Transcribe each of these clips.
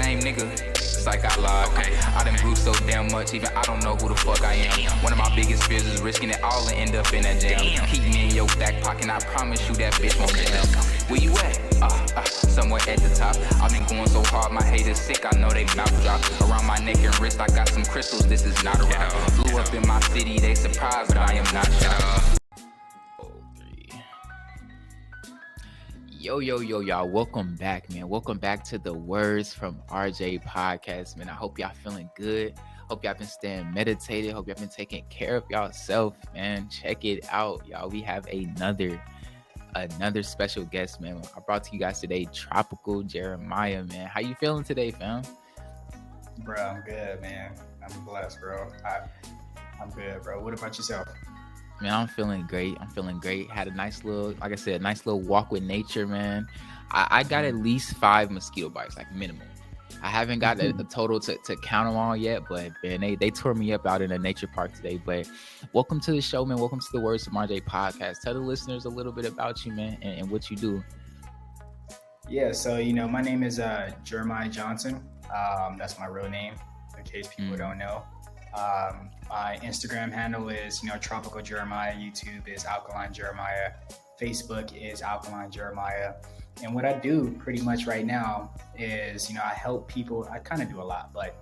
same nigga. It's like I lied. Okay. I done grew so damn much, even I don't know who the fuck I am. One of my biggest fears is risking it all and end up in that jam. Keep me in your back pocket, I promise you that bitch won't jam. Where you at? Somewhere at the top. I've been going so hard, my haters sick, I know they mouth drop. Around my neck and wrist, I got some crystals, this is not a rock. Blew up in my city, they surprised, but I am not shocked. Yo, y'all. Welcome back, man. Welcome back to the Words from RJ podcast, man. I hope y'all feeling good. Hope y'all been staying meditated. Hope y'all been taking care of y'allself, man. Check it out, y'all. We have another special guest, man. I brought to you guys today, Tropical Jeremiah, man. How you feeling today, fam? Bro, I'm good, man. I'm blessed, bro. I'm good, bro. What about yourself? Man, I'm feeling great. Had a nice little, like I said, a nice little walk with nature, man. I got at least 5 mosquito bites, like minimum. I haven't got a total to count them all yet, but man, they tore me up out in a nature park today. But welcome to the show, man. Welcome to the Words from RJ podcast. Tell the listeners a little bit about you, man, and what you do. Yeah, so, my name is Jeremiah Johnson. That's my real name, in case people don't know. My Instagram handle is, Tropical Jeremiah. YouTube is Alkaline Jeremiah. Facebook is Alkaline Jeremiah. And what I do pretty much right now is, I help people. I kind of do a lot, but,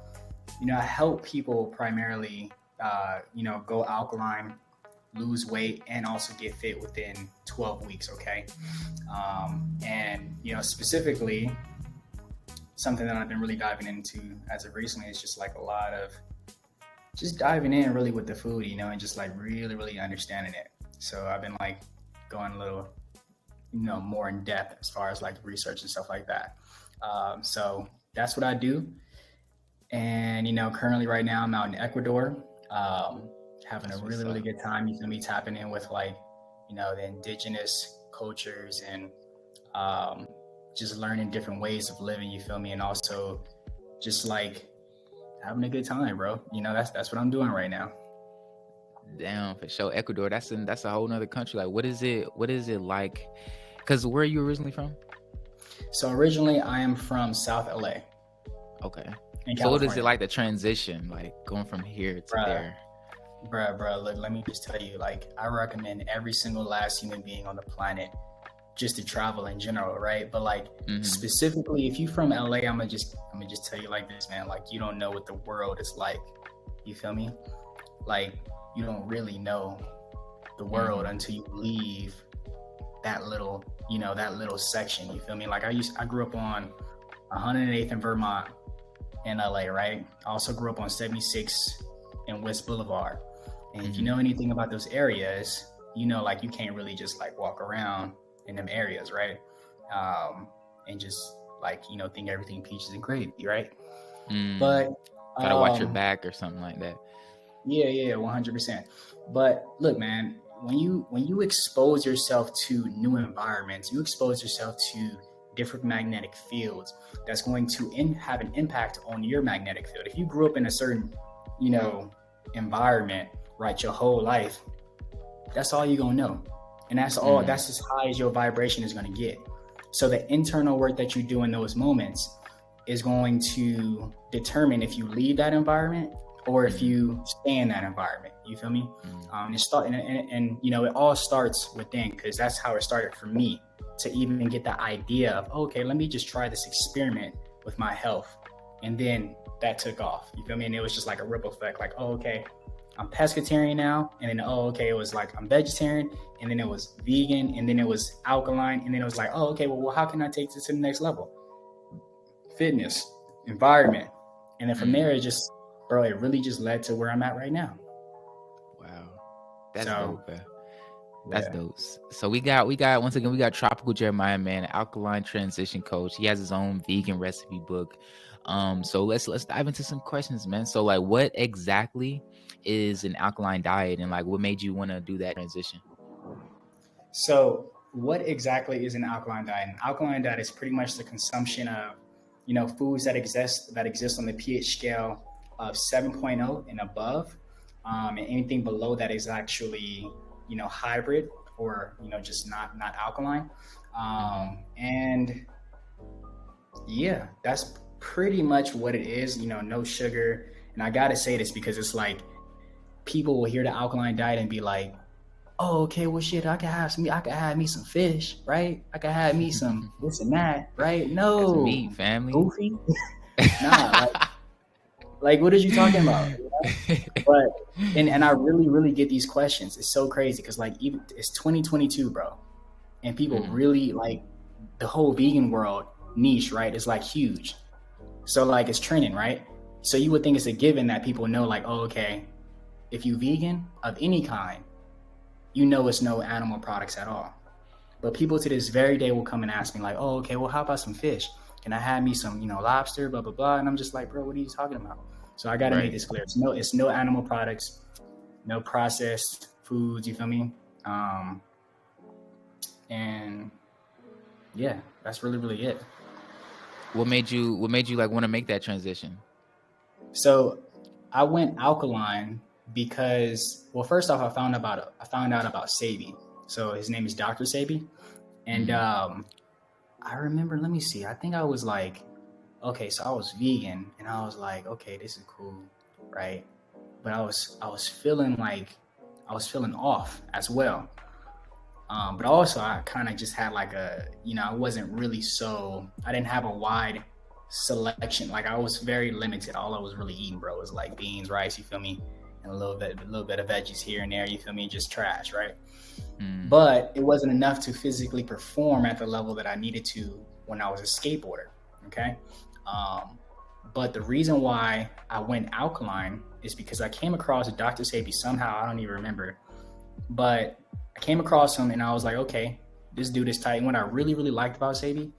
I help people primarily, go alkaline, lose weight, and also get fit within 12 weeks. Okay. And, specifically, something that I've been really diving into as of recently is just like a lot of just diving in really with the food, and just like really, really understanding it. So I've been like going a little, more in depth as far as like research and stuff like that. So that's what I do. And, currently right now I'm out in Ecuador, having a really, really good time. You feel me? Tapping in with like, the indigenous cultures and just learning different ways of living, you feel me? And also just like having a good time, bro. That's what I'm doing right now. Damn, for sure. Ecuador, that's a whole nother country. Like, what is it like? Because where are you originally from? So originally I am from South LA. Okay. So what is it like, the transition, like going from here to there? Bruh, look, let me just tell you, like, I recommend every single last human being on the planet just to travel in general, right? But like specifically, if you from LA, I'm gonna just tell you like this, man. Like, you don't know what the world is like. You feel me? Like, you don't really know the world until you leave that little, that little section. You feel me? Like I grew up on 108th in Vermont in LA, right? I also grew up on 76 in West Boulevard. And if you know anything about those areas, like you can't really just like walk around in them areas, right? And just like, think everything peaches and gravy, right? But gotta watch your back or something like that. Yeah, 100%. But look, man, when you expose yourself to new environments, you expose yourself to different magnetic fields that's going to have an impact on your magnetic field. If you grew up in a certain, environment, right, your whole life, that's all you're gonna know. And that's all, that's as high as your vibration is going to get. So the internal work that you do in those moments is going to determine if you leave that environment or if you stay in that environment. You feel me? And it all starts within, because that's how it started for me, to even get the idea of, okay, let me just try this experiment with my health. And then that took off. You feel me? And it was just like a ripple effect, like, oh, okay, I'm pescatarian now. And then, it was like, I'm vegetarian. And then it was vegan. And then it was alkaline. And then it was like, oh, okay, well, how can I take this to the next level? Fitness, environment. And then from there, it really just led to where I'm at right now. Wow. That's dope, man. That's dope. So we got Tropical Jeremiah, man, an alkaline transition coach. He has his own vegan recipe book. So let's dive into some questions, man. So like, what exactly is an alkaline diet, and like, what made you want to do that transition? So what exactly is an alkaline diet? An alkaline diet is pretty much the consumption of, foods that exist on the pH scale of 7.0 and above. And anything below that is actually, hybrid or, just not alkaline. And yeah, that's pretty much what it is, no sugar. And I gotta say this because it's like people will hear the alkaline diet and be like, oh, okay, well shit, I can have me some fish, right? I can have me some this and that, right? That's No, meat, family. goofy. Nah, like what are you talking about? But and I really, really get these questions. It's so crazy because like even it's 2022, bro. And people really like the whole vegan world niche, right? Is like huge. So like it's trending, right? So you would think it's a given that people know like, oh, okay, if you vegan of any kind, it's no animal products at all. But people to this very day will come and ask me like, oh, okay, well, how about some fish? Can I have me some, lobster, blah, blah, blah. And I'm just like, bro, what are you talking about? So I got to make this clear. It's no animal products, no processed foods. You feel me? And yeah, that's really, really it. What made you like want to make that transition? So I went alkaline because, well, first off, I found out about Sebi. So his name is Dr. Sebi. And I remember, let me see, I think I was like, okay, so I was vegan and I was like, okay, this is cool, right? But I was feeling off as well. But also I kind of just had like I wasn't really I didn't have a wide selection. Like I was very limited. All I was really eating, bro, was like beans, rice, you feel me? And a little bit of veggies here and there, you feel me? Just trash, right? But it wasn't enough to physically perform at the level that I needed to when I was a skateboarder, okay? But the reason why I went alkaline is because I came across Dr. Sebi somehow, I don't even remember, but I came across him and I was like, okay, this dude is tight. And what I really, really liked about Sebi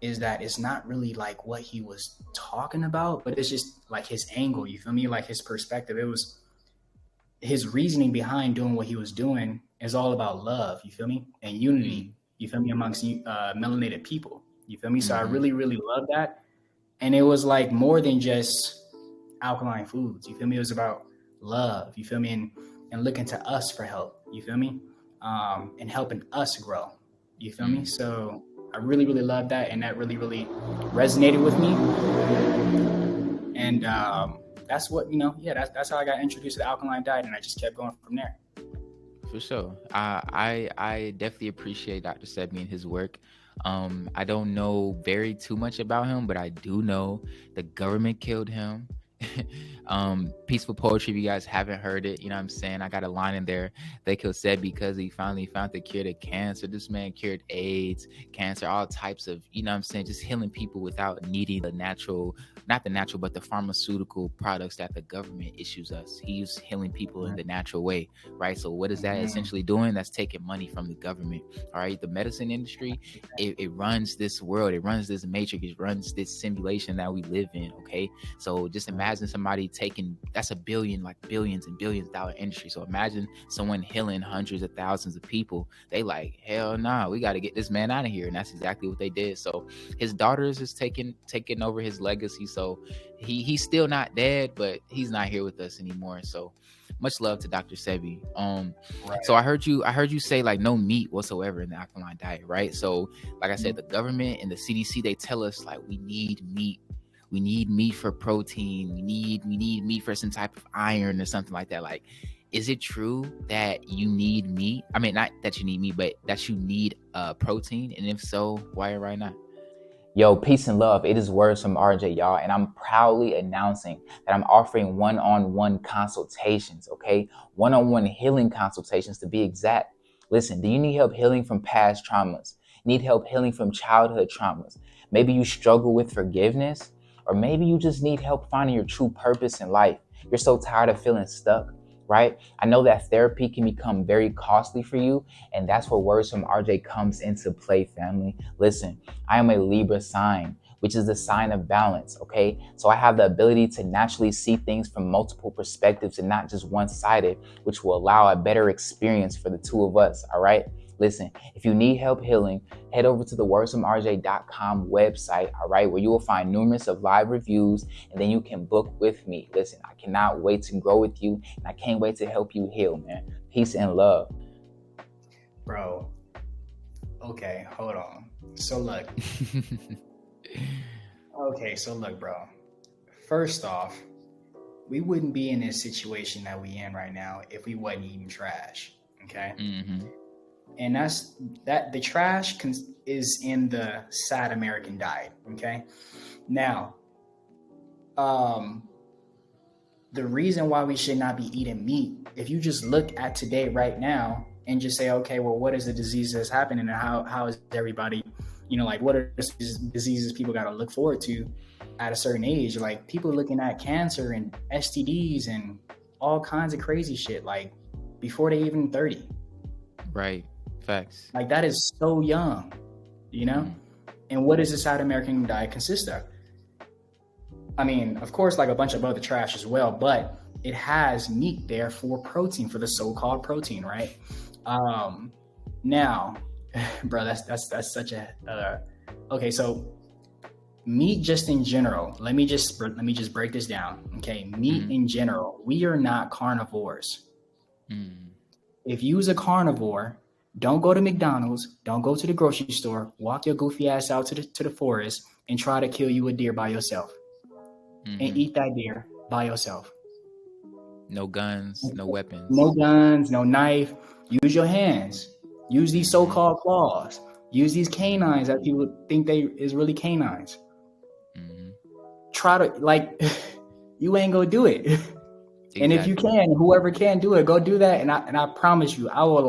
is that it's not really like what he was talking about, but it's just like his angle, you feel me? Like his perspective. It was his reasoning behind doing what he was doing is all about love, you feel me? And unity, you feel me, amongst melanated people, you feel me? So I really, really love that. And it was like more than just alkaline foods, you feel me? It was about love, you feel me? And looking to us for help, you feel me? And helping us grow, you feel me? So I really, really love that. And that really, really resonated with me. And that's what, that's how I got introduced to the alkaline diet. And I just kept going from there. For sure. I definitely appreciate Dr. Sebi and his work. I don't know too much about him, but I do know the government killed him. Peaceful Poetry, if you guys haven't heard it, you know what I'm saying, I got a line in there. They killed Seb because he finally found the cure to cancer. This man cured AIDS, cancer, all types of, you know what I'm saying, just healing people without needing but the pharmaceutical products that the government issues us. He's healing people in the natural way, right? So what is that essentially doing? That's taking money from the government. All right, the medicine industry, it runs this world, it runs this matrix, it runs this simulation that we live in. Okay, so just imagine somebody taking, that's a billion, like billions and billions dollar industry. So imagine someone healing hundreds of thousands of people. They like, hell nah, we got to get this man out of here. And that's exactly what they did. So his daughters is taking over his legacy. So he's still not dead, but he's not here with us anymore. So much love to Dr. Sebi. Right. So I heard you say like no meat whatsoever in the alkaline diet, right? So like I said, the government and the CDC, they tell us like we need meat. We need meat for protein. We need meat for some type of iron or something like that. Like, is it true that you need meat? I mean, not that you need meat, but that you need protein? And if so, why or why not? Yo, peace and love. It is Words from RJ, y'all. And I'm proudly announcing that I'm offering one-on-one consultations, okay? One-on-one healing consultations to be exact. Listen, do you need help healing from past traumas? Need help healing from childhood traumas? Maybe you struggle with forgiveness? Or maybe you just need help finding your true purpose in life. You're so tired of feeling stuck, right? I know that therapy can become very costly for you, and that's where Words from RJ comes into play, family. Listen, I am a Libra sign, which is the sign of balance, okay? So I have the ability to naturally see things from multiple perspectives and not just one-sided, which will allow a better experience for the two of us, all right? Listen, if you need help healing, head over to the wordsfromrj.com website, all right, where you will find numerous of live reviews, and then you can book with me. Listen, I cannot wait to grow with you, and I can't wait to help you heal, man. Peace and love. Bro, okay, hold on. So look, Okay, so look, bro. First off, we wouldn't be in this situation that we in right now if we wasn't eating trash. Okay, Mm-hmm. and that's that. The trash is in the sad American diet. Okay, now, the reason why we should not be eating meat, if you just look at today right now and just say, okay, well, what is the disease that's happening, and how is everybody, like, what are the diseases people got to look forward to at a certain age? Like, people are looking at cancer and STDs and all kinds of crazy shit, like, before they even 30. Right. Facts. Like, that is so young, And what does the South American diet consist of? I mean, of course, like a bunch of other trash as well, but it has meat there for protein, for the so-called protein, right? Now, bro, that's such a okay. So, meat just in general. Let me just break this down. Okay, meat in general. We are not carnivores. If you was a carnivore, don't go to McDonald's, don't go to the grocery store, walk your goofy ass out to the forest and try to kill you a deer by yourself. And eat that deer by yourself. No guns, no weapons. No guns, no knife. Use your hands. Use these so-called claws. Use these canines that people think they is really canines. Try to, like, you ain't gonna do it. Exactly. And if you can, whoever can do it, go do that. And I promise you, I will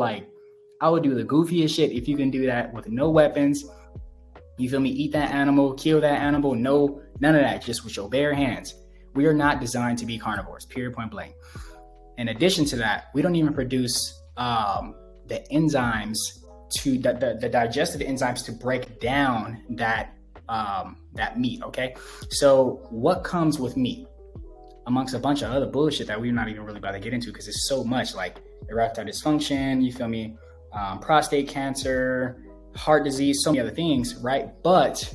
do the goofiest shit if you can do that with no weapons. You feel me? Eat that animal, kill that animal. No, none of that. Just with your bare hands. We are not designed to be carnivores, period, point blank. In addition to that, we don't even produce the enzymes to the digestive enzymes to break down that meat. Okay. So what comes with meat? Amongst a bunch of other bullshit that we're not even really about to get into because it's so much, like erectile dysfunction, you feel me? Prostate cancer, heart disease, so many other things, right? But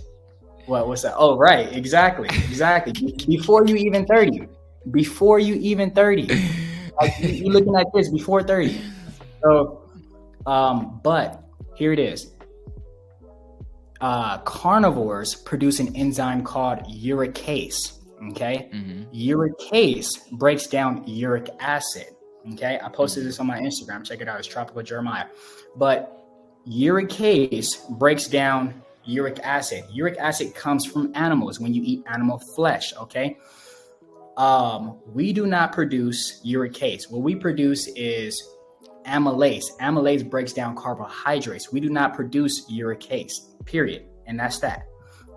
what's that? Oh, right, exactly. Before you even 30, like, you're looking at this before 30. So, but here it is. Carnivores produce an enzyme called uricase. Okay, uricase breaks down uric acid. Okay, I posted this on my Instagram. Check it out. It's Tropical Jeremiah. But uricase breaks down uric acid. Uric acid comes from animals when you eat animal flesh. Okay, we do not produce uricase. What we produce is amylase. Amylase breaks down carbohydrates. We do not produce uricase. Period. And that's that.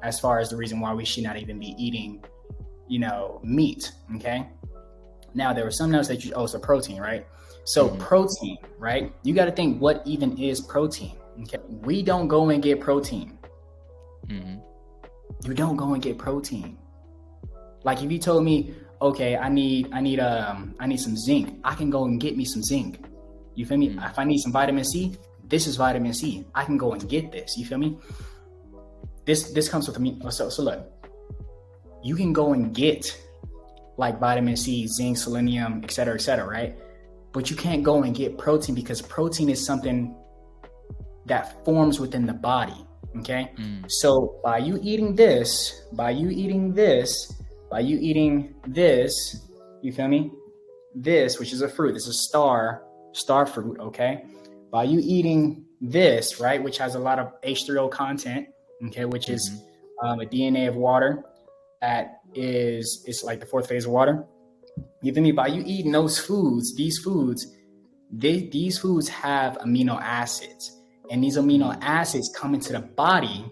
As far as the reason why we should not even be eating, meat. Okay. Now, there was something else that it's a protein, right? So protein, right? You got to think, what even is protein? Okay. We don't go and get protein. You don't go and get protein. Like, if you told me, okay, I need some zinc, I can go and get me some zinc. You feel me? If I need some vitamin C, this is vitamin C. I can go and get this. You feel me? This comes with me. So look, you can go and get like vitamin C, zinc, selenium, et cetera, right? But you can't go and get protein because protein is something that forms within the body. Okay. So by you eating this, you feel me? This, which is a fruit, this is star fruit. Okay. By you eating this, right, which has a lot of H3O content, okay, which is a DNA of water it's like the fourth phase of water. You feel me? By you eating these foods have amino acids, and these amino acids come into the body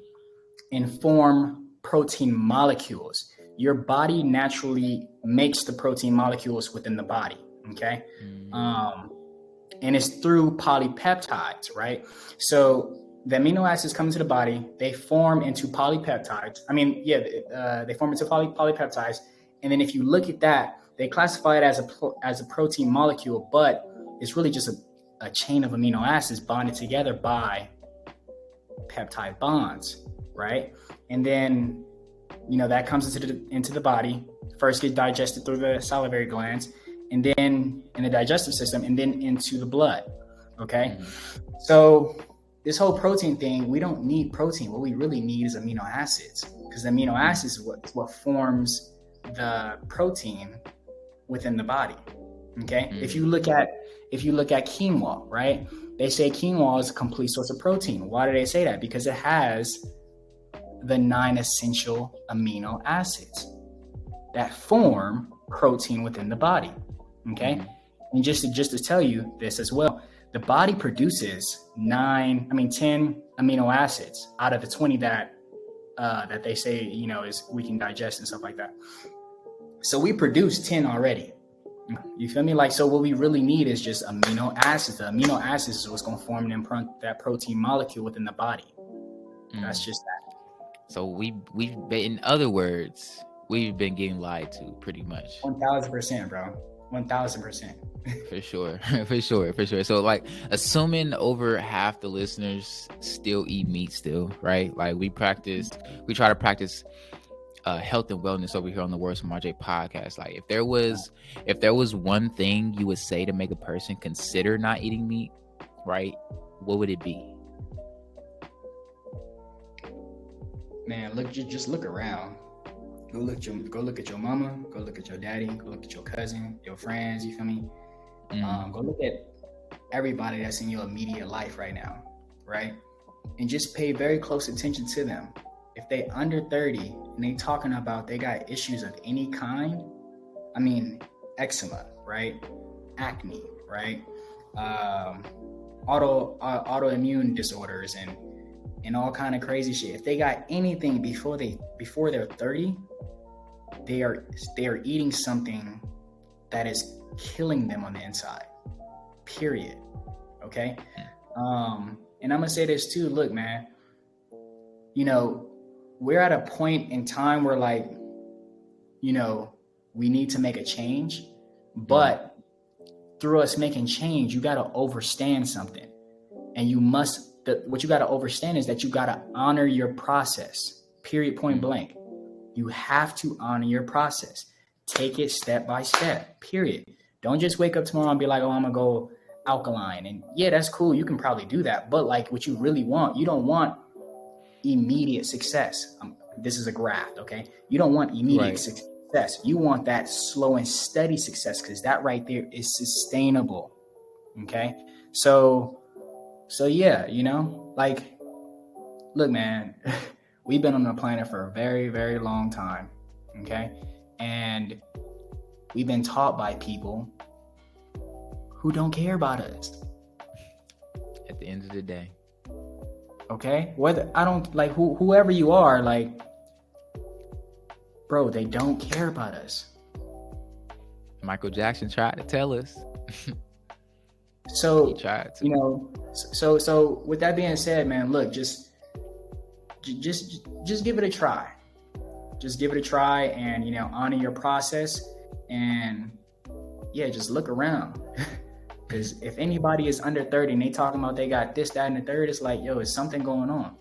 and form protein molecules. Your body naturally makes the protein molecules within the body. Okay. And it's through polypeptides, right? So the amino acids come into the body, they form into polypeptides. They form into polypeptides. And then if you look at that, they classify it as a protein molecule, but it's really just a chain of amino acids bonded together by peptide bonds, right? And then, that comes into the body, first gets digested through the salivary glands, and then in the digestive system, and then into the blood. Okay. So this whole protein thing, we don't need protein. What we really need is amino acids, because the amino acids is what forms the protein within the body. Okay. If you look at quinoa, right? They say quinoa is a complete source of protein. Why do they say that? Because it has the 9 essential amino acids that form protein within the body. Okay. And just to tell you this as well, the body produces 10 amino acids out of the 20 that they say, is we can digest and stuff like that. So we produce 10 already. You feel me? Like, so what we really need is just amino acids. The amino acids is what's going to form that protein molecule within the body. That's just that. So we've been, in other words, we've been getting lied to pretty much. 1000%, bro. 1000%. For sure. So like, assuming over half the listeners still eat meat still, right? Like we try to practice health and wellness over here on the Words from RJ podcast. Like if there was one thing you would say to make a person consider not eating meat, right, what would it be? Man, just look around. Go look at your mama, go look at your daddy, go look at your cousin, your friends, you feel me? Go look at everybody that's in your immediate life right now, right? And just pay very close attention to them. If they under 30 and they talking about they got issues of any kind, I mean, eczema, right? Acne, right? Autoimmune disorders and all kind of crazy shit. If they got anything before they're 30, they are eating something that is killing them on the inside. Period. Okay? And I'm gonna say this too. Look, man, we're at a point in time where, like, we need to make a change, but through us making change, you got to overstand something. And what you got to overstand is that you got to honor your process, period, point blank. You have to honor your process. Take it step by step, period. Don't just wake up tomorrow and be like, oh, I'm going to go alkaline. And yeah, that's cool. You can probably do that. But like what you really want, you don't want immediate success. This is a graft, okay? You don't want immediate success. You want that slow and steady success, because that right there is sustainable, okay? So yeah, like, look, man, we've been on the planet for a very, very long time, okay? And we've been taught by people who don't care about us. At the end of the day. Okay? Whoever you are, like, bro, they don't care about us. Michael Jackson tried to tell us. So, he tried to. So with that being said, man, look, just give it a try. Just give it a try and, honor your process, and yeah, just look around. Because if anybody is under 30 and they talking about they got this, that, and the third, it's like, yo, is something going on.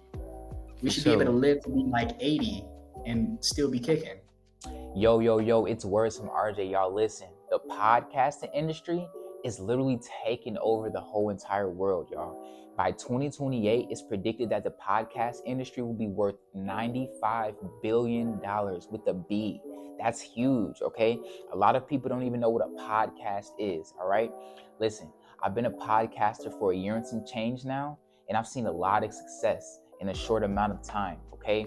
We should be able to live to be like 80 and still be kicking. Yo, it's Words from RJ. Y'all listen, the podcasting industry is literally taking over the whole entire world, y'all. By 2028, it's predicted that the podcast industry will be worth $95 billion with a B. That's huge, okay? A lot of people don't even know what a podcast is, all right? Listen, I've been a podcaster for a year and some change now, and I've seen a lot of success in a short amount of time, okay?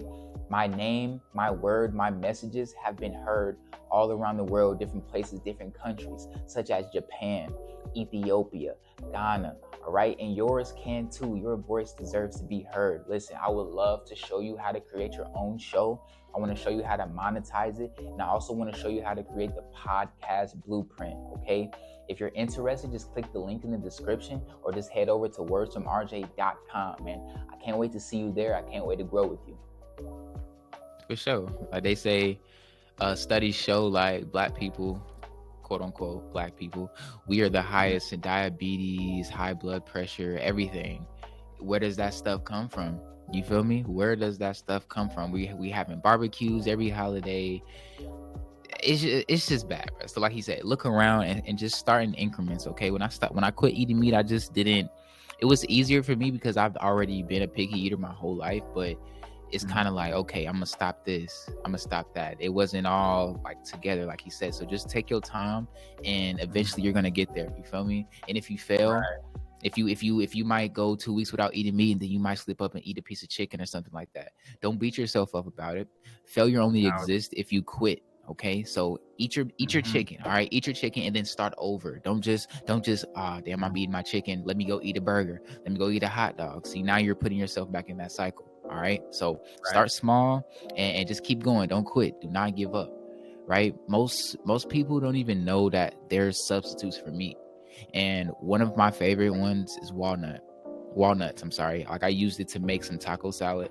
My name, my word, my messages have been heard all around the world, different places, different countries, such as Japan, Ethiopia, Ghana, all right? And yours can too. Your voice deserves to be heard. Listen, I would love to show you how to create your own show. I want to show you how to monetize it. And I also want to show you how to create the podcast blueprint, okay? If you're interested, just click the link in the description or just head over to wordsfromrj.com, man. I can't wait to see you there. I can't wait to grow with you. For sure. Like they say, studies show, like, black people, quote unquote black people, we are the highest in diabetes, high blood pressure, everything. Where does that stuff come from? You feel me? Where does that stuff come from? We having barbecues every holiday. It's just bad, bro. So like he said, look around and just start in increments, okay? When I quit eating meat, I just didn't it was easier for me because I've already been a picky eater my whole life, but it's Mhm. kind of like, okay, I'm gonna stop this, I'm gonna stop that. It wasn't all like together, like he said. So just take your time, and eventually you're gonna get there. You feel me? And if you fail, if you might go 2 weeks without eating meat, and then you might slip up and eat a piece of chicken or something like that, don't beat yourself up about it. Failure only No. exists if you quit. Okay, so eat your Mhm. chicken. All right, eat your chicken and then start over. Don't just damn, I'm eating my chicken, let me go eat a burger, let me go eat a hot dog. See, now you're putting yourself back in that cycle. All right, so Right. start small, and just keep going. Don't quit, do not give up. Right, most people don't even know that there's substitutes for meat, and one of my favorite ones is walnuts. I'm sorry, like I used it to make some taco salad,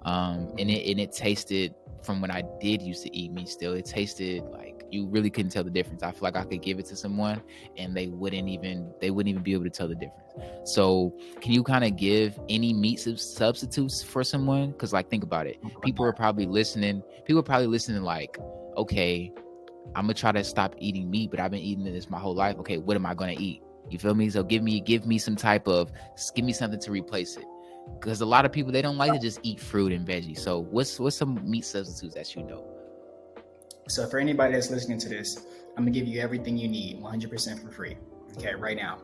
and it tasted, from when I did used to eat meat still, it tasted like you really couldn't tell the difference. I feel like I could give it to someone and they wouldn't even be able to tell the difference. So can you kind of give any meat substitutes for someone? Because like, think about it, people are probably listening like, okay, I'm gonna try to stop eating meat, but I've been eating this my whole life. Okay, what am I gonna eat? You feel me? So give me something to replace it. Because a lot of people, they don't like to just eat fruit and veggies. So what's some meat substitutes that you know? So for anybody that's listening to this, I'm gonna give you everything you need 100% for free. Okay, right now.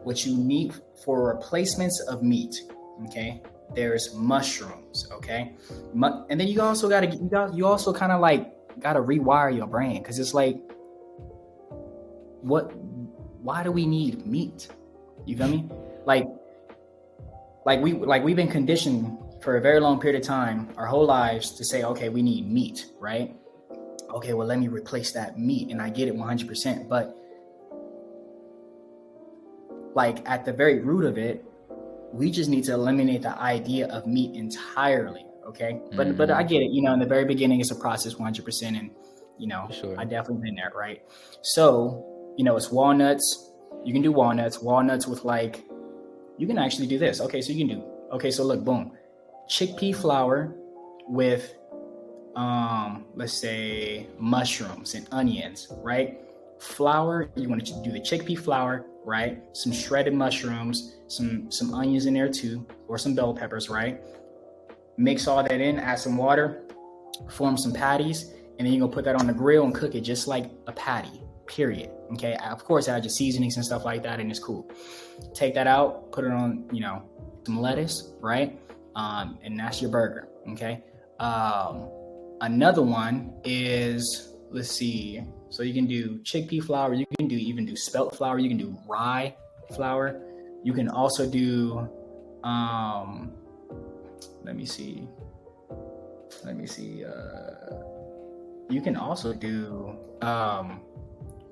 What you need for replacements of meat, okay? There's mushrooms, okay? And then you also kind of like gotta rewire your brain, because it's like, why do we need meat? You feel me? We've been conditioned for a very long period of time, our whole lives, to say, okay, we need meat, right? Okay, well, let me replace that meat, and I get it 100%. But like at the very root of it, we just need to eliminate the idea of meat entirely, okay? But I get it, in the very beginning, it's a process 100%, and Sure. I definitely been there, right? So it's walnuts. You can do walnuts with like, you can actually do this. Okay, so look, boom, chickpea flour with let's say mushrooms and onions, right? Flour, you want to do the chickpea flour, right? Some shredded mushrooms, some onions in there too, or some bell peppers, right? Mix all that in, add some water, form some patties, and then you're gonna put that on the grill and cook it just like a patty, period. Okay, of course add your seasonings and stuff like that, and it's cool. Take that out, put it on, some lettuce, right? And that's your burger. Okay. Another one is, let's see, so you can do chickpea flour, you can even do spelt flour, you can do rye flour, you can also do let me see you can also do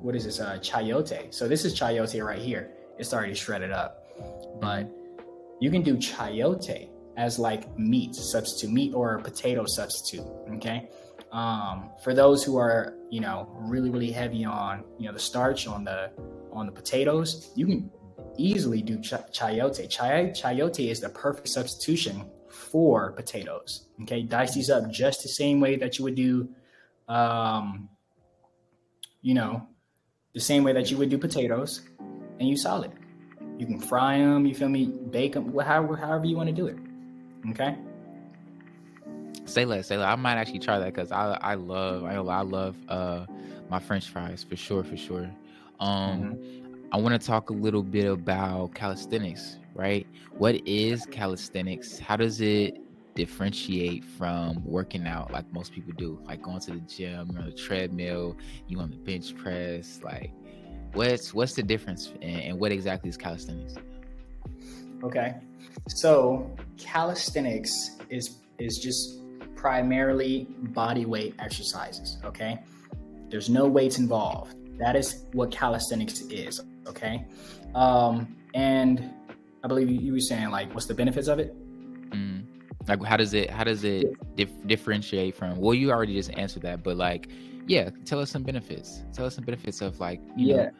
what is this, chayote. So this is chayote right here, it's already shredded up, but you can do chayote as like meat substitute, meat or potato substitute. Okay. For those who are, really, really heavy on, the starch on the potatoes, you can easily do chayote. Chayote is the perfect substitution for potatoes. Okay. Dice these up just the same way that you would do, the same way that you would do potatoes, and you solid. You can fry them, you feel me, bake them, however you want to do it. Okay. Say less. I might actually try that, because I love my French fries for sure. I want to talk a little bit about calisthenics, right? What is calisthenics? How does it differentiate from working out like most people do, like going to the gym, you're on the treadmill, you on the bench press? Like, what's the difference, and what exactly is calisthenics? Okay, so calisthenics is just primarily body weight exercises. Okay, there's no weights involved. That is what calisthenics is. Okay, and I believe you were saying, like, what's the benefits of it? Like, how does it differentiate from? Well, you already just answered that, but like, yeah, tell us some benefits. Tell us some benefits of, like, you know.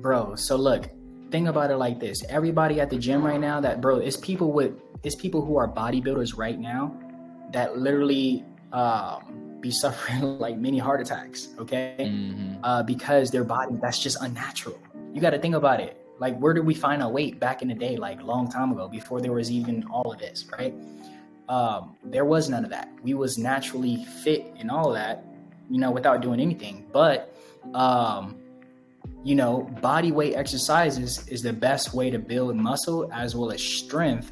Bro. So look, think about it like this: everybody at the gym right now, it's people who are bodybuilders right now that literally be suffering like many heart attacks. Okay, because their body, that's just unnatural. You got to think about it. Like, where did we find our weight back in the day, like long time ago, before there was even all of this, right? There was none of that. We was naturally fit and all of that, without doing anything. But, body weight exercises is the best way to build muscle as well as strength,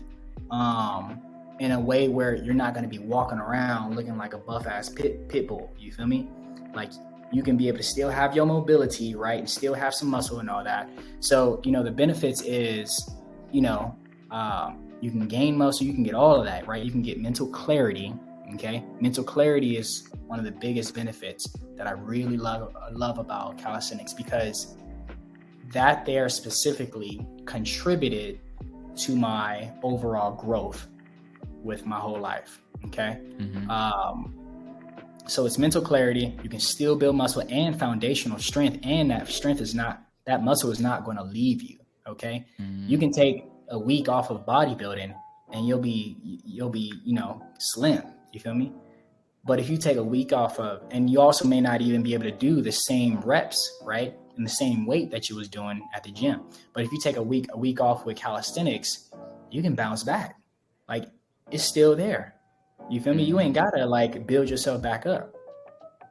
in a way where you're not going to be walking around looking like a buff ass pit bull. You feel me? Like, you can be able to still have your mobility, right? And still have some muscle and all that. So, the benefits is, you can gain muscle, you can get all of that, right? You can get mental clarity. Okay. Mental clarity is one of the biggest benefits that I really love about calisthenics, because that there specifically contributed to my overall growth with my whole life. Okay. Mm-hmm. So it's mental clarity. You can still build muscle and foundational strength, and that muscle is not going to leave you. Okay. Mm-hmm. You can take a week off of bodybuilding and you'll be slim. You feel me? But if you take a week off of, and you also may not even be able to do the same reps, right, and the same weight that you was doing at the gym. But if you take a week off with calisthenics, you can bounce back. Like, it's still there. You feel me? You ain't gotta like build yourself back up,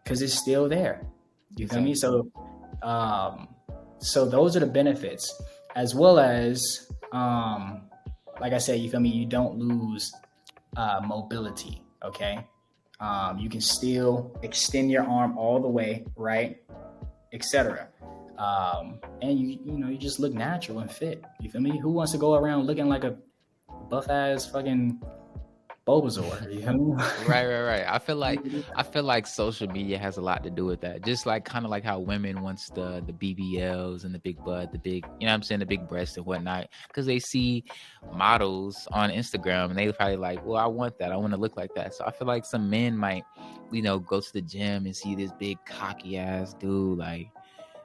because it's still there. You feel me? So, so those are the benefits, as well as, like I said, you feel me? You don't lose mobility. Okay. You can still extend your arm all the way, right, etc. And you just look natural and fit. You feel me? Who wants to go around looking like a buff ass fucking Bulbasaur? You feel me? Right. I feel like social media has a lot to do with that. Just like kind of like how women wants the BBLs and the big butt, the big, the big breasts and whatnot, because they see models on Instagram and they probably like, well, I want that. I want to look like that. So I feel like some men might, go to the gym and see this big cocky ass dude, like,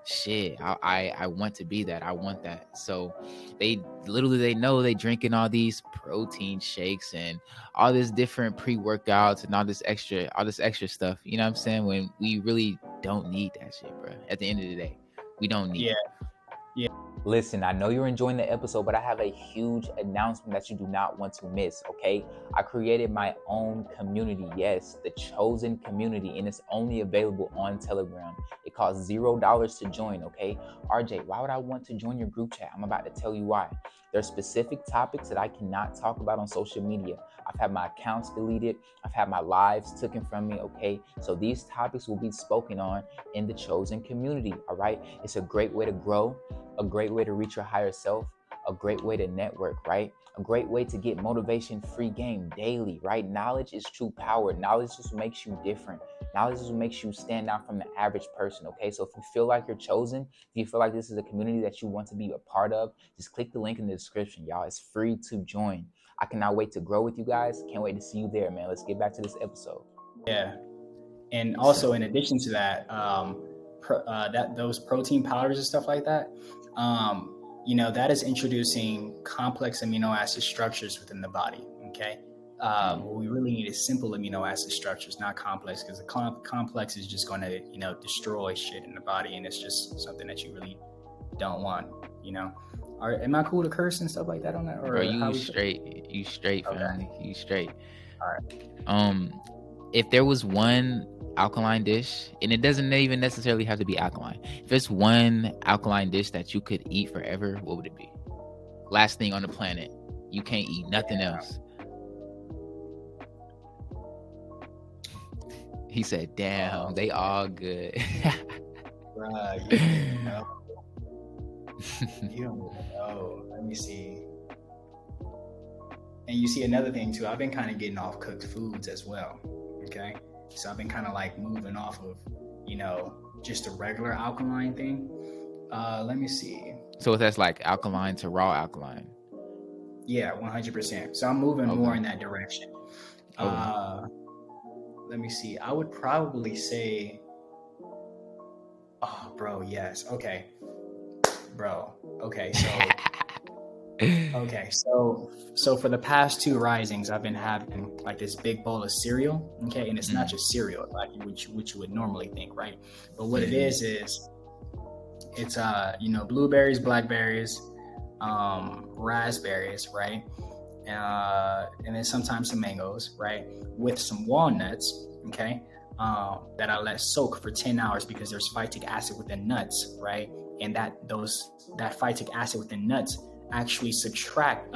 shit, I want to be that. I want that. So they know they drinking all these protein shakes and all this different pre-workouts and all this extra stuff. You know what I'm saying? When we really don't need that shit, bro. At the end of the day, we don't need it. Yeah. Listen, I know you're enjoying the episode, but I have a huge announcement that you do not want to miss, okay? I created my own community, yes, the chosen community, and it's only available on Telegram. It costs $0 to join, okay? RJ, why would I want to join your group chat? I'm about to tell you why. There's specific topics that I cannot talk about on social media. I've had my accounts deleted. I've had my lives taken from me, okay? So these topics will be spoken on in the chosen community, all right? It's a great way to grow, a great way to reach your higher self, a great way to network, right? A great way to get motivation-free game daily, right? Knowledge is true power. Knowledge just makes you different. Knowledge just makes you stand out from the average person, okay? So if you feel like you're chosen, if you feel like this is a community that you want to be a part of, just click the link in the description, y'all. It's free to join. I cannot wait to grow with you guys. Can't wait to see you there, man. Let's get back to this episode. Yeah. And also, in addition to that, those protein powders and stuff like that, that is introducing complex amino acid structures within the body. Okay. What we really need is simple amino acid structures, not complex, because the complex is just going to, destroy shit in the body. And it's just something that you really don't want, Am I cool to curse and stuff like that on that? Or bro, you straight, family. Okay. You straight. All right. If there was one alkaline dish, and it doesn't even necessarily have to be alkaline, if there's one alkaline dish that you could eat forever, what would it be? Last thing on the planet. You can't eat nothing else. He said, damn, they all good. Bruh, you don't even know. You don't even know. Let me see. And you see another thing too, I've been kind of getting off cooked foods as well. Okay. So I've been kind of like moving off of, just a regular alkaline thing. Let me see. So that's like alkaline to raw alkaline. Yeah, 100%. So I'm moving more in that direction. Let me see. I would probably say, oh, bro, yes. Okay. Bro. Okay. So, so for the past 2 risings, I've been having like this big bowl of cereal. Okay. And it's not just cereal, like which you would normally think, right? But what it is it's, blueberries, blackberries, raspberries, right? And then sometimes some mangoes, right? With some walnuts, okay? That I let soak for 10 hours because there's phytic acid within nuts, right? And that phytic acid within nuts actually subtract,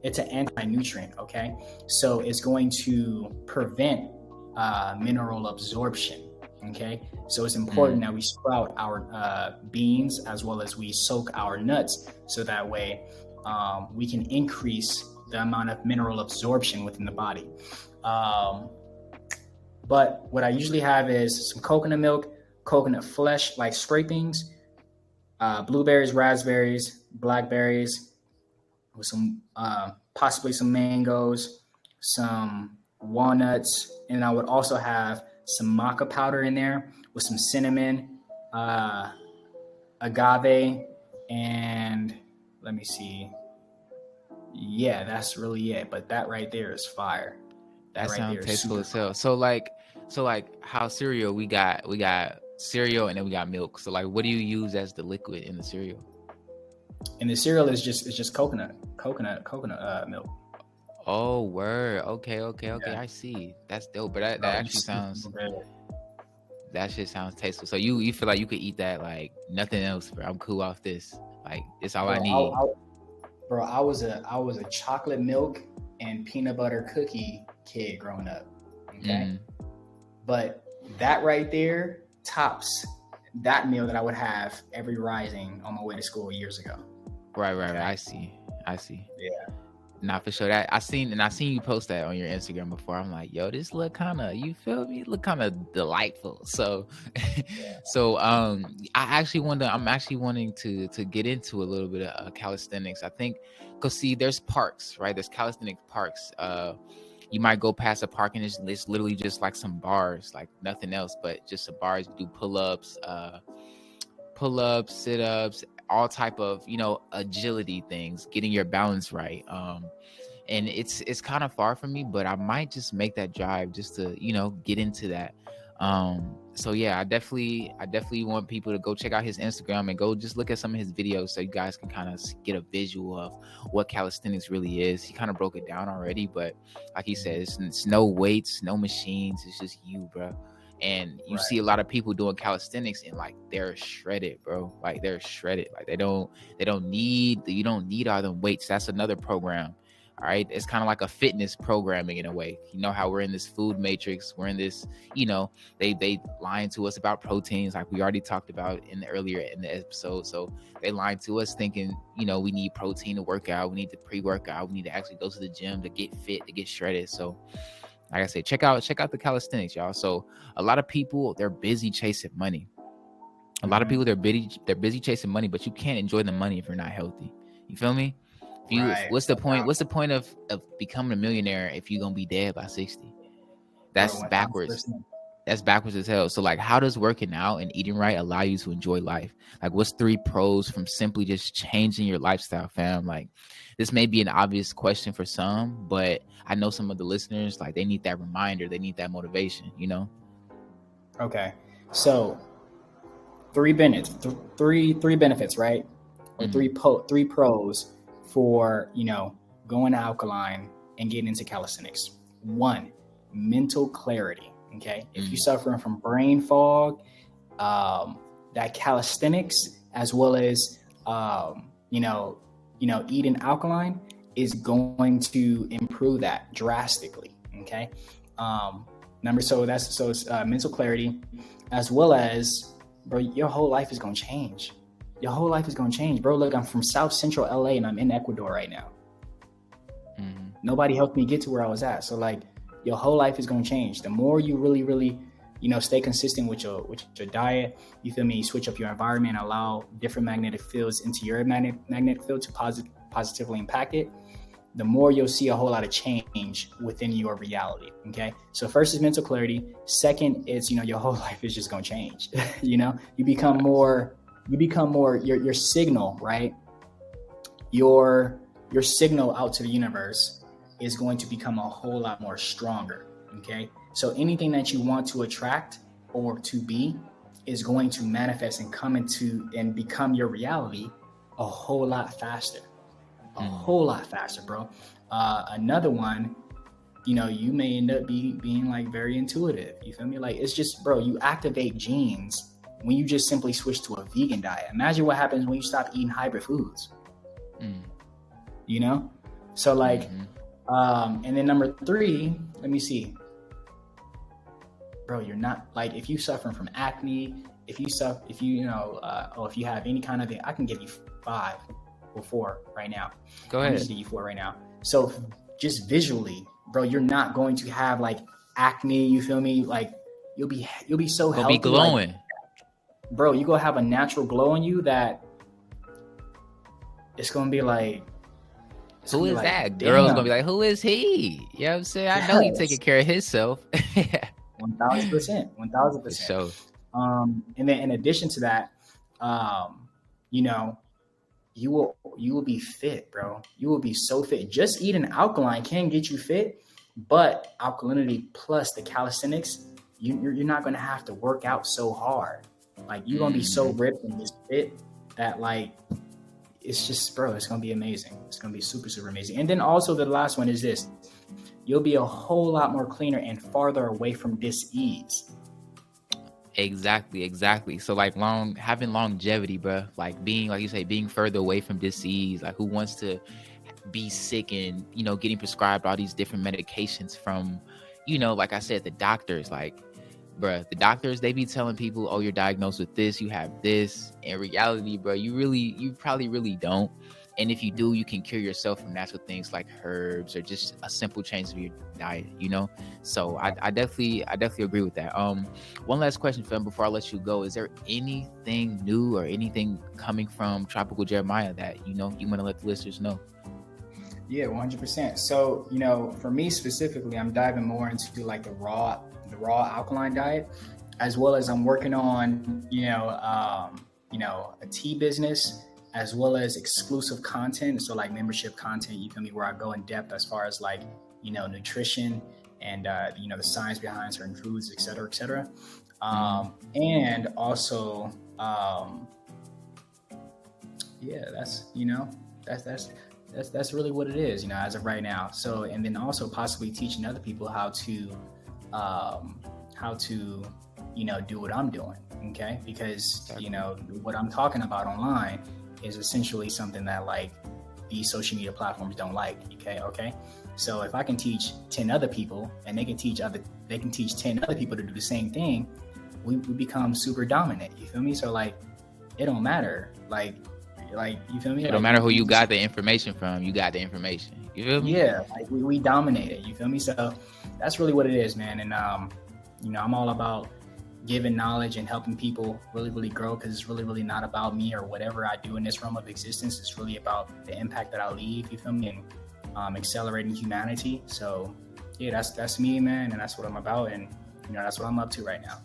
it's an anti-nutrient, okay? So it's going to prevent mineral absorption, okay? So it's important that we sprout our beans as well as we soak our nuts, so that way we can increase the amount of mineral absorption within the body. But what I usually have is some coconut milk, coconut flesh, like scrapings, blueberries, raspberries, blackberries, with some possibly some mangoes, some walnuts, and I would also have some maca powder in there with some cinnamon, agave, and let me see. Yeah, that's really it. But that right there is fire. That right sounds there is tasteful super as hell. So like how cereal, we got cereal and then we got milk. So like, what do you use as the liquid in the cereal? And the cereal is just coconut milk. Oh, word. Okay. Yeah. I see. That's dope. But that So actually it's sounds, good. that shit sounds tasteful. So you feel like you could eat that like nothing else, bro. I'm cool off this. Like, it's all I need. I was a chocolate milk and peanut butter cookie kid growing up. Okay. But that right there tops that meal that I would have every rising on my way to school years ago. Right. I see. Yeah. Nah, for sure. That I seen you post that on your Instagram before. I'm like, yo, this look kind of, you feel me? Look kind of delightful. So, I'm actually wanting to get into a little bit of calisthenics. I think, cause see, there's parks, right? There's calisthenic parks. You might go past a park and it's literally just like some bars, like nothing else, but just some bars. You do pull-ups, sit-ups, all type of, agility things, getting your balance right. And it's kind of far from me, but I might just make that drive just to, get into that. So yeah, I definitely want people to go check out his Instagram and go just look at some of his videos so you guys can kind of get a visual of what calisthenics really is. He kind of broke it down already, but like he said, it's no weights, no machines, it's just you, bro. And you see a lot of people doing calisthenics and like they're shredded, bro. Like they're shredded. Like you don't need all them weights. That's another program. All right. It's kind of like a fitness programming in a way. You know how we're in this food matrix. We're in this, they lying to us about proteins, like we already talked about earlier in the episode. So they lying to us thinking, we need protein to work out. We need the pre-workout. We need to actually go to the gym to get fit, to get shredded. So like I say, check out the calisthenics, y'all. So a lot of people, they're busy chasing money. A lot of people, they're busy chasing money, but you can't enjoy the money if you're not healthy. You feel me? What's the point? What's the point of becoming a millionaire if you're gonna be dead by 60? That's backwards. That's backwards as hell. So like, how does working out and eating right allow you to enjoy life? Like, what's 3 pros from simply just changing your lifestyle, fam? Like, this may be an obvious question for some, but I know some of the listeners, like, they need that reminder. They need that motivation, Okay. So 3 benefits, three benefits, right? Or 3 pros for, going alkaline and getting into calisthenics. 1, mental clarity. Okay. If you're suffering from brain fog, that calisthenics, as well as, eating alkaline is going to improve that drastically. Okay. It's mental clarity, as well as, bro, your whole life is going to change. Your whole life is going to change, bro. Look, I'm from South Central LA and I'm in Ecuador right now. Nobody helped me get to where I was at. So like, your whole life is going to change. The more you really, really, stay consistent with your diet, you feel me? You switch up your environment, allow different magnetic fields into your magnetic field to positively impact it. The more you'll see a whole lot of change within your reality. Okay. So first is mental clarity. Second is, your whole life is just going to change. You become more your signal, right? Your signal out to the universe is going to become a whole lot more stronger. Okay. So anything that you want to attract or to be is going to manifest and come into and become your reality a whole lot faster. A whole lot faster, bro. Another one, you know, you may end up being like very intuitive. You feel me? Like, it's just, bro, you activate genes when you just simply switch to a vegan diet. Imagine what happens when you stop eating hybrid foods. You know? So like, and then number 3, let me see. Bro, you're not, like, if you suffering from acne, if you have any kind of, I can give you 5 or 4 right now. Go ahead. I'm just give you 4 right now. So just visually, bro, you're not going to have like acne. You feel me? Like, you'll be so healthy. Be glowing. Like, bro, you gonna have a natural glow on you that it's gonna be like, who is that? Damn. Girls gonna be like, who is he? You know what I'm saying? I know he's taking care of himself. 1000%. So, and then in addition to that, you know, you will be fit, bro. You will be so fit. Just eating alkaline can get you fit, but alkalinity plus the calisthenics, you're not gonna have to work out so hard. Like, you're gonna be so ripped and just fit that, like, it's just, bro, it's gonna be amazing. It's gonna be super, super amazing. And then also the last one is this: you'll be a whole lot more cleaner and farther away from dis-ease. Exactly. So like having longevity, bro. Like being, like you say, being further away from disease. Like, who wants to be sick and, you know, getting prescribed all these different medications from, you know, like I said, the doctors. Like, bro, the doctors, they be telling people, oh, you're diagnosed with this, you have this. In reality, bro, you probably really don't. And if you do, you can cure yourself from natural things like herbs or just a simple change of your diet, you know? So I definitely agree with that. One last question, fam, before I let you go. Is there anything new or anything coming from Tropical Jeremiah that, you know, you want to let the listeners know? Yeah, 100%. So, you know, for me specifically, I'm diving more into like the raw alkaline diet, as well as I'm working on, a tea business, as well as exclusive content. So like membership content, you feel me, where I go in depth as far as like, you know, nutrition and, the science behind certain foods, et cetera, et cetera. And also, that's really what it is, you know, as of right now. So, and then also possibly teaching other people how to, you know, do what I'm doing. Okay. Because, you know, what I'm talking about online is essentially something that like these social media platforms don't like. Okay. So if I can teach 10 other people and they can teach 10 other people to do the same thing, we become super dominant. You feel me? So like, it don't matter. Like, you feel me? It don't matter who you got the information from. You got the information. You feel me? Yeah. Like we dominate it. You feel me? So that's really what it is, man. And, you know, I'm all about giving knowledge and helping people really, really grow, because it's really, really not about me or whatever I do in this realm of existence. It's really about the impact that I leave, you feel me, and accelerating humanity. So yeah, that's me, man, and that's what I'm about, and you know, that's what I'm up to right now.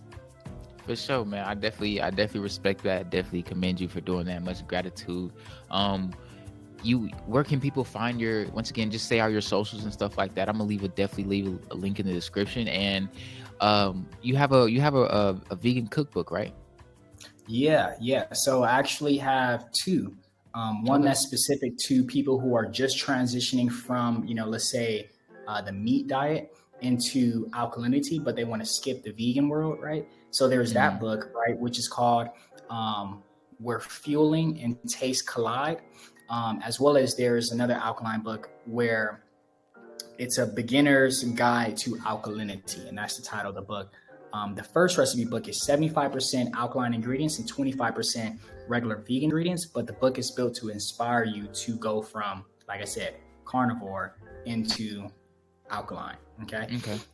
For sure, man. I definitely respect that. Definitely commend you for doing that. Much gratitude. Where can people find your, once again, just say all your socials and stuff like that? I'm gonna definitely leave a link in the description. And you have a vegan cookbook, right? Yeah. So I actually have 2. One that's specific to people who are just transitioning from, you know, let's say the meat diet into alkalinity, but they want to skip the vegan world, right? So there's that book, right, which is called Where Fueling and Taste Collide, as well as there's another alkaline book where it's a beginner's guide to alkalinity, and that's the title of the book. The first recipe book is 75% alkaline ingredients and 25% regular vegan ingredients, but the book is built to inspire you to go from, like I said, carnivore into alkaline. Okay.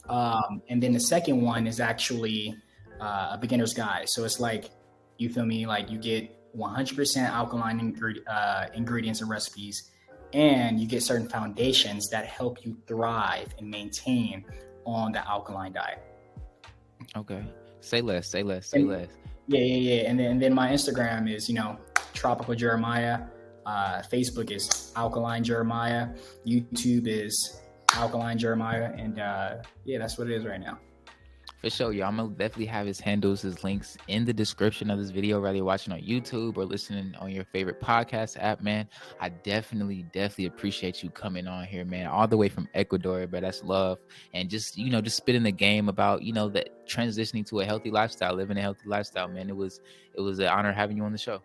And then the second one is actually a beginner's guide. So it's like, you feel me? Like, you get 100% alkaline ingredients and recipes, and you get certain foundations that help you thrive and maintain on the alkaline diet. Okay. Say less. Yeah. And then my Instagram is, you know, Tropical Jeremiah. Facebook is Alkaline Jeremiah. YouTube is Alkaline Jeremiah. And yeah, that's what it is right now. For sure, y'all. I'm gonna definitely have his handles, his links in the description of this video, whether you're watching on YouTube or listening on your favorite podcast app, man. I definitely appreciate you coming on here, man, all the way from Ecuador, but that's love. And just, just spitting the game about, that transitioning to a healthy lifestyle, living a healthy lifestyle, man. It was an honor having you on the show.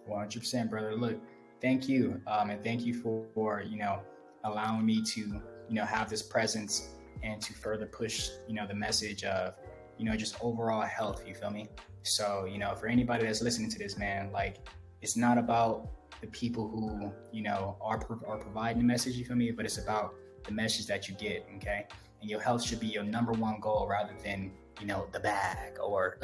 100%, brother. Look, thank you, and thank you for allowing me to have this presence and to further push the message of just overall health. You feel me? So for anybody that's listening to this, man, like it's not about the people who are providing the message. You feel me? But it's about the message that you get. Okay, and your health should be your number one goal rather than the bag or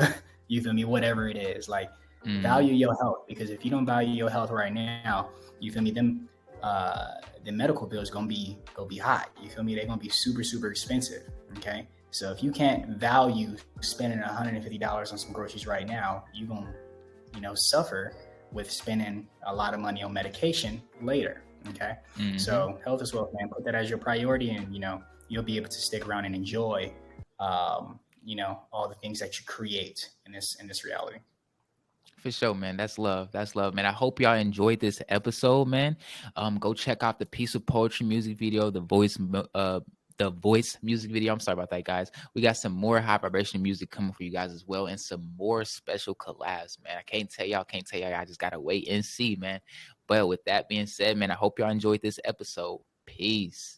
you feel me? Whatever it is, like. Value your health, because if you don't value your health right now, you feel me, them the medical bills gonna be high. You feel me? They're gonna be super expensive. Okay, so if you can't value spending $150 on some groceries right now, you're gonna suffer with spending a lot of money on medication later. Okay, so health is wealth, man. Put that as your priority, and you'll be able to stick around and enjoy all the things that you create in this reality. For sure, man. That's love. That's love, man. I hope y'all enjoyed this episode, man. Go check out the Piece of Poetry music video, the voice music video. I'm sorry about that, guys. We got some more high vibration music coming for you guys as well, and some more special collabs, man. I can't tell y'all. I just gotta wait and see, man. But with that being said, man, I hope y'all enjoyed this episode. Peace.